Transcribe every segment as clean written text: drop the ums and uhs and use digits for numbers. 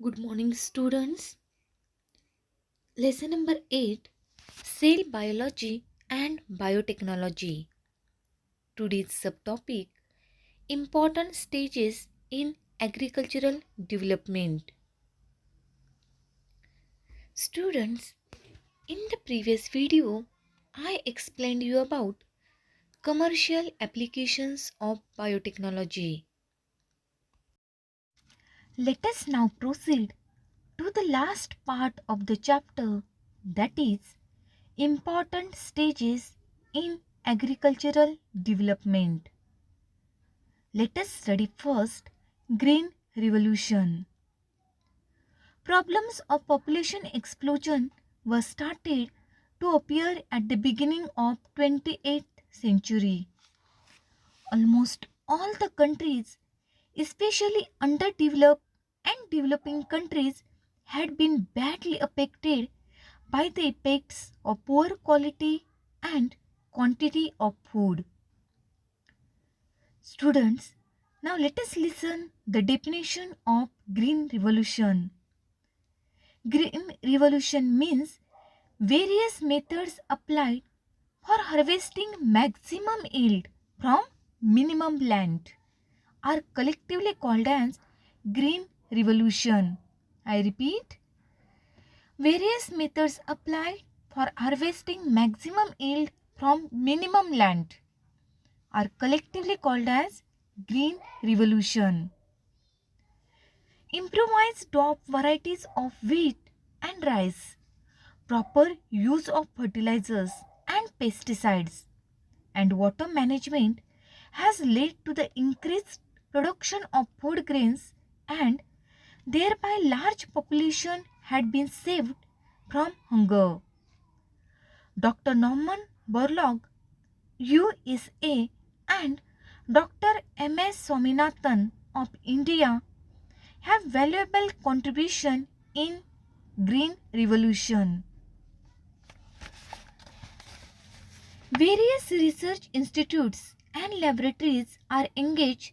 Good morning, students. Lesson number 8, Cell Biology and Biotechnology. Today's subtopic, Important Stages in Agricultural Development. Students, in the previous video, I explained you about commercial applications of biotechnology. Let us now proceed to the last part of the chapter, that is important stages in agricultural development. Let us study first Green Revolution. Problems of population explosion were started to appear at the beginning of 28th century. Almost all the countries, especially underdeveloped and developing countries, had been badly affected by the effects of poor quality and quantity of food. Students, now let us listen the definition of Green Revolution. Green Revolution means various methods applied for harvesting maximum yield from minimum land are collectively called as Green Revolution. I repeat, various methods applied for harvesting maximum yield from minimum land are collectively called as Green Revolution. Improvised crop varieties of wheat and rice, proper use of fertilizers and pesticides, and water management has led to the increased production of food grains, and thereby large population had been saved from hunger. Dr. Norman Borlaug, USA, and Dr. M.S. Swaminathan of India have valuable contribution in Green Revolution. Various research institutes and laboratories are engaged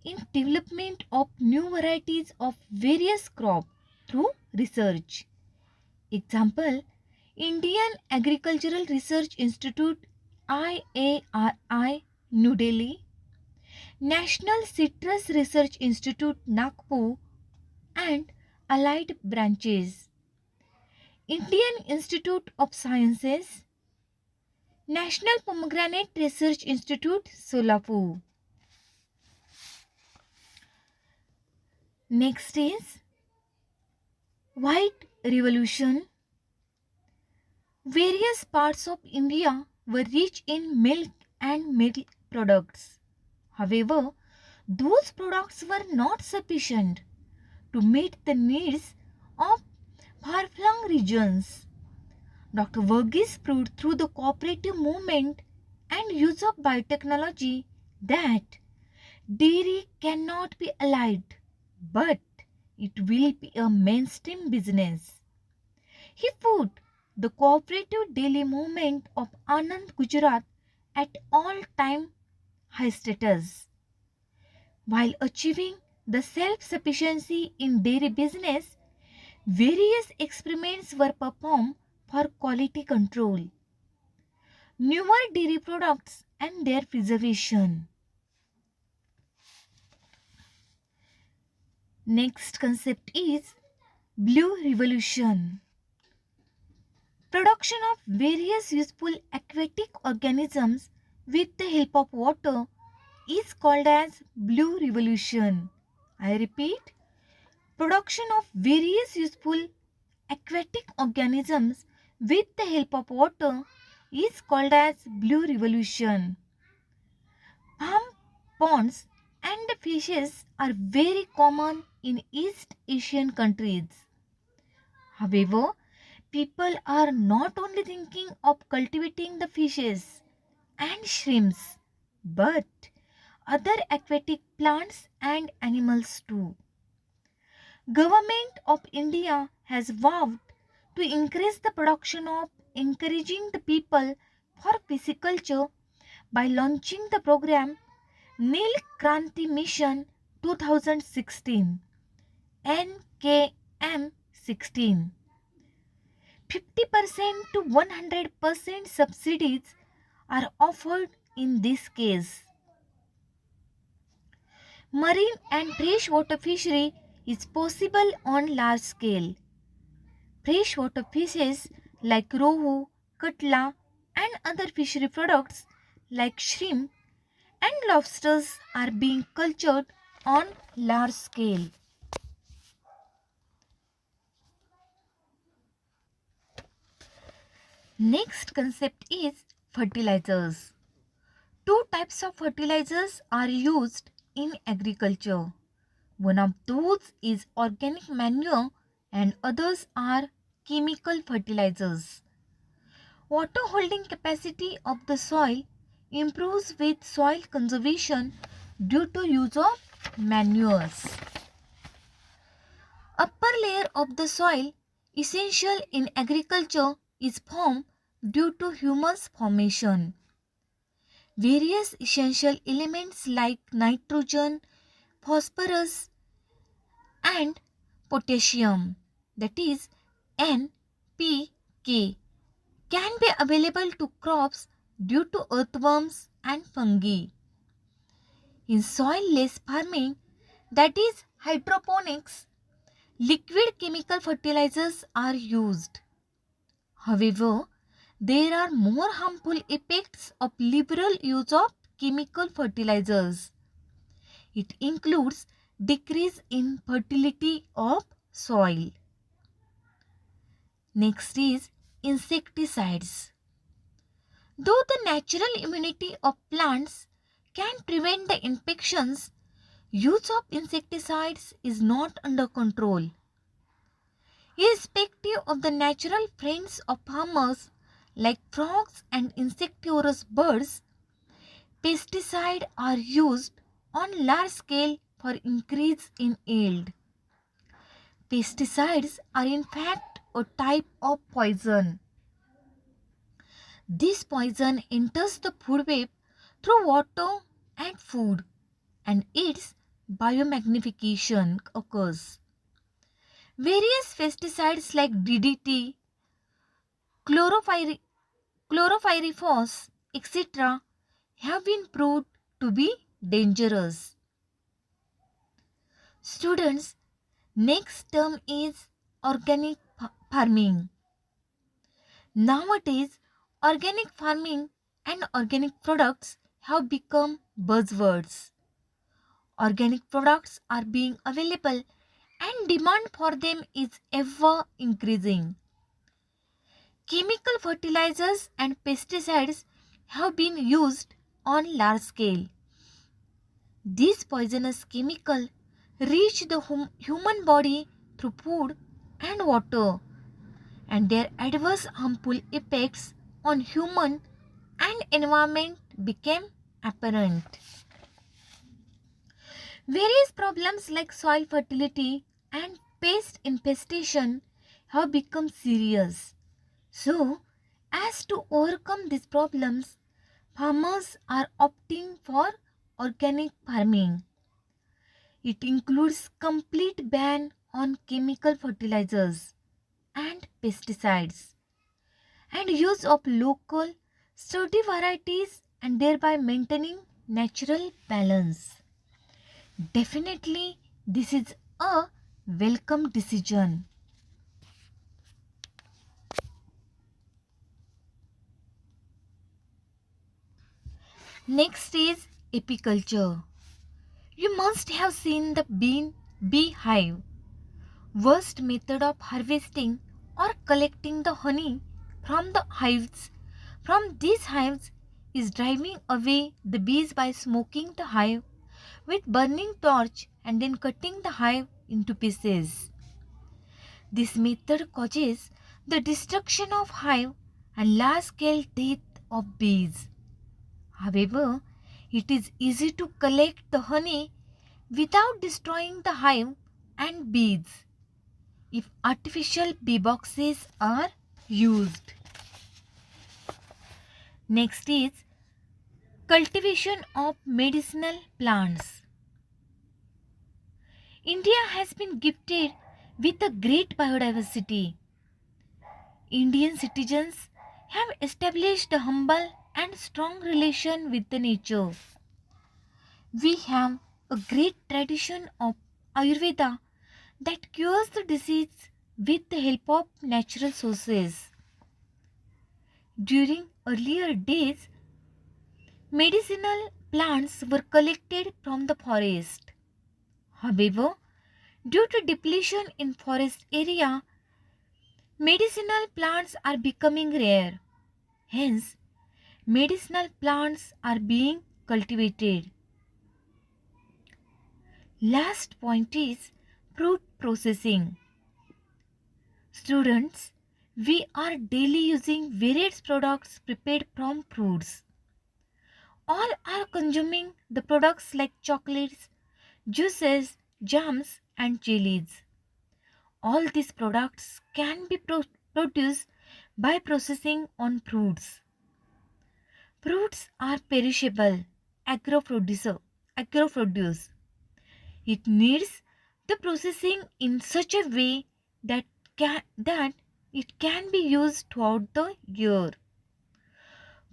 in development of new varieties of various crops through research. Example, Indian Agricultural Research Institute IARI, New Delhi, National Citrus Research Institute, Nagpur, and allied branches, Indian Institute of Sciences, National Pomegranate Research Institute, Solapur. Next is White Revolution. Various parts of India were rich in milk and milk products. However, those products were not sufficient to meet the needs of far-flung regions. Dr. Verghese proved through the cooperative movement and use of biotechnology that dairy cannot be allied, but it will be a mainstream business. He put the cooperative daily movement of Anand Gujarat at all-time high status. While achieving the self-sufficiency in dairy business, various experiments were performed for quality control, newer dairy products and their preservation. Next concept is Blue Revolution. Production of various useful aquatic organisms with the help of water is called as Blue Revolution. I repeat, production of various useful aquatic organisms with the help of water is called as Blue Revolution. Palm ponds and fishes are very common in East Asian countries. However, people are not only thinking of cultivating the fishes and shrimps, but other aquatic plants and animals too. Government of India has vowed to increase the production of encouraging the people for pisciculture by launching the program Nil Kranti Mission 2016 NKM M16. 50% to 100% subsidies are offered in this case. Marine and freshwater fishery is possible on large scale. Freshwater fishes like rohu, katla, and other fishery products like shrimp and lobsters are being cultured on large scale. Next concept is fertilizers. Two types of fertilizers are used in agriculture. One of those is organic manure and others are chemical fertilizers. Water holding capacity of the soil improves with soil conservation due to use of manures. Upper layer of the soil essential in agriculture is formed due to humus formation. Various essential elements like nitrogen, phosphorus and potassium, that is NPK, can be available to crops due to earthworms and fungi. In soil-less farming, that is hydroponics, liquid chemical fertilizers are used. However, there are more harmful effects of liberal use of chemical fertilizers. It includes decrease in fertility of soil. Next is insecticides. Though the natural immunity of plants can prevent the infections, use of insecticides is not under control. Irrespective of the natural friends of farmers like frogs and insectivorous birds, pesticides are used on large scale for increase in yield. Pesticides are in fact a type of poison. This poison enters the food web through water and food, and its biomagnification occurs. Various pesticides like DDT, chloropyrifos, etc. have been proved to be dangerous. Students, next term is organic farming. Nowadays, organic farming and organic products have become buzzwords. Organic products are being available and demand for them is ever increasing. Chemical fertilizers and pesticides have been used on large scale. These poisonous chemicals reach the human body through food and water, and their adverse harmful effects on human and environment became apparent. Various problems like soil fertility and pest infestation have become serious. So, as to overcome these problems, farmers are opting for organic farming. It includes complete ban on chemical fertilizers and pesticides and use of local sturdy varieties and thereby maintaining natural balance. Definitely, this is a welcome decision. Next is apiculture. You must have seen the beehive. Worst method of harvesting or collecting the honey from the hives from these hives is driving away the bees by smoking the hive with burning torch and then cutting the hive into pieces. This method causes the destruction of hive and large-scale death of bees. However, it is easy to collect the honey without destroying the hive and bees if artificial bee boxes are used. Next is cultivation of medicinal plants. India has been gifted with a great biodiversity. Indian citizens have established a humble and strong relation with the nature. We have a great tradition of Ayurveda that cures the disease with the help of natural sources. During earlier days, medicinal plants were collected from the forest. However, due to depletion in forest area, medicinal plants are becoming rare. Hence, medicinal plants are being cultivated. Last point is fruit processing. Students, we are daily using various products prepared from fruits. All are consuming the products like chocolates, juices, jams, and jellies. All these products can be produced by processing on fruits. Fruits are perishable agroproduce. It needs the processing in such a way that it can be used throughout the year.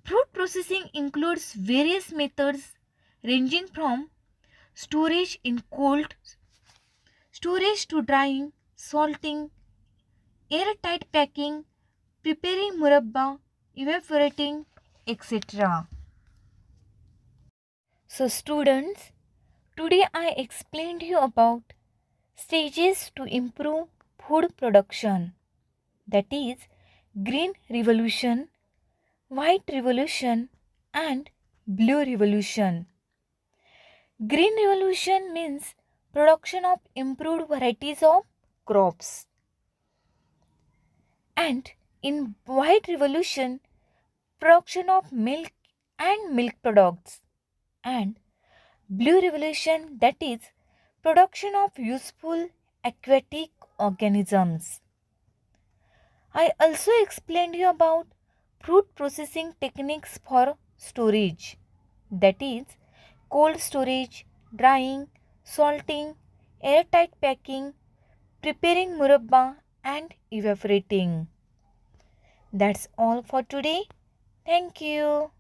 Fruit processing includes various methods ranging from storage in cold storage to drying, salting, airtight packing, preparing murabba, evaporating, etc. So students, today I explained you about stages to improve food production, that is green revolution, white revolution and blue revolution. Green revolution means production of improved varieties of crops, and in white revolution production of milk and milk products, and blue revolution, that is production of useful aquatic organisms. I also explained you about fruit processing techniques for storage, that is cold storage, drying, salting, airtight packing, preparing murabba and evaporating. That's all for today. Thank you.